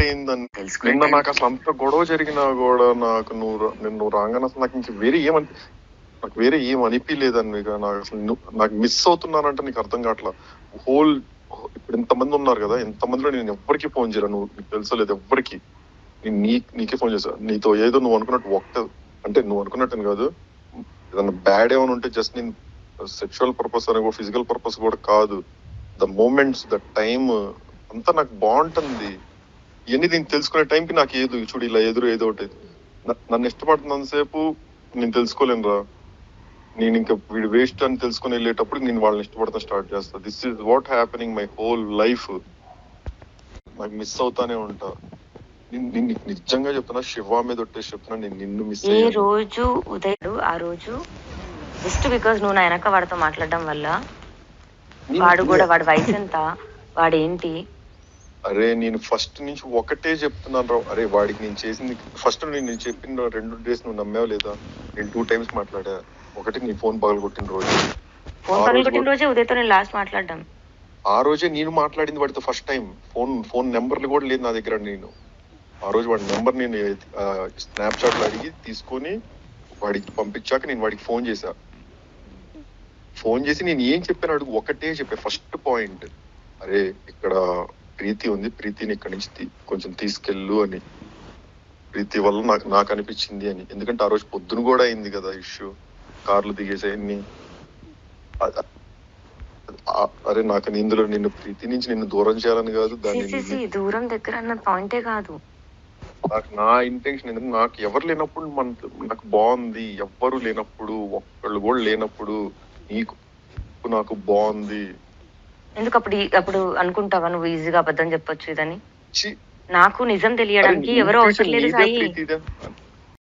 అయిందని నిన్న నాకు అసలు అంత గొడవ జరిగినా కూడా నాకు నువ్వు రాగానే అసలు నాకు ఇంక వేరే ఏం అనిపించలేదని నాకు అసలు నాకు మిస్ అవుతున్నానంటే నీకు అర్థం కావట్లా. హోల్ ఇప్పుడు ఇంతమంది ఉన్నారు కదా, ఇంతమందిలో నేను ఎవ్వరికి ఫోన్ చేయను. నీకు తెలుసలేదు ఎవ్వరికి. నేను నీకే ఫోన్ చేశా. నీతో ఏదో నువ్వు అనుకున్నట్టు అంటే నువ్వు అనుకున్నట్టు కాదు, ఏదన్నా బ్యాడ్ ఏమైనా ఉంటే జస్ట్ నేను సెక్షువల్ పర్పస్ అని కూడా ఫిజికల్ పర్పస్ కూడా కాదు, ద మూమెంట్స్ ద టైమ్ అంతా నాకు బాగుంటుంది. ఇవన్నీ నేను తెలుసుకునే టైంకి నాకు చూడు ఇలా ఏదో ఒకటి నన్ను ఇష్టపడుతున్నంతసేపు నేను తెలుసుకోలేను రా. నేను ఇంకా వీడు వేస్ట్ అని తెలుసుకుని వెళ్ళేటప్పుడు నేను వాళ్ళని ఇష్టపడతాను స్టార్ట్ చేస్తా. This is what happening my whole life. నాకు మిస్ అవుతానే ఉంటా. నేను నిజంగా చెప్తున్నా, శివ మీద ఒట్టేసి చెప్తున్నా, నేను నిన్ను మిస్ అయ్యాను. ఈ రోజు ఉదయం ఆ రోజు జస్ట్ బికాజ్ నువ్వు నా వెనక వాడితో మాట్లాడడం వల్ల, వాడు కూడా వాడి వయసు ఎంత, వాడేంటి. అరే నేను ఫస్ట్ నుంచి ఒకటే చెప్తున్నాను రా. అరే వాడికి నేను చేసింది ఫస్ట్ నేను చెప్పిన 2 days నువ్వు నమ్మావు లేదా? నేను 2 times మాట్లాడా. ఒకటి నీ ఫోన్ పగలగొట్టిన రోజే ఉదయతో నేను లాస్ట్ మాట్లాడడం. ఆ రోజే నేను మాట్లాడింది వాడితో ఫస్ట్ టైం. ఫోన్ నెంబర్లు కూడా లేదు నా దగ్గర. నేను ఆ రోజు వాడి నెంబర్ నేను స్నాప్చాట్లు అడిగి తీసుకొని వాడికి పంపించాక నేను వాడికి ఫోన్ చేసి నేను ఏం చెప్పాను అడుగు. ఒకటే చెప్పా ఫస్ట్ పాయింట్, అరే ఇక్కడ ప్రీతి ఉంది, ప్రీతిని ఇక్కడి నుంచి కొంచెం తీసుకెళ్ళు అని. ప్రీతి వల్ల నాకు అనిపించింది అని. ఎందుకంటే ఆ రోజు పొద్దున కూడా అయింది కదా ఇష్యూ, కార్లు దిగేసాయన్ని. అరే నాకు ఇందులో నిన్ను ప్రీతి నుంచి నిన్ను దూరం చేయాలని కాదు, దాన్ని దూరం దగ్గర అన్న పాయింటే కాదు. నా ఇంటెన్షన్ ఏంటంటే నాకు ఎవరు లేనప్పుడు నాకు బాగుంది, ఎవ్వరు లేనప్పుడు, ఒక్కళ్ళు కూడా లేనప్పుడు నాకు బాగుంది. ఎందుకు అప్పుడు అనుకుంటావా నువ్వు ఈజీగా అబద్ధం చెప్పొచ్చు ఇదని? నాకు నిజం తెలియడానికి ఎవరు అవసరం లేదు సాయి.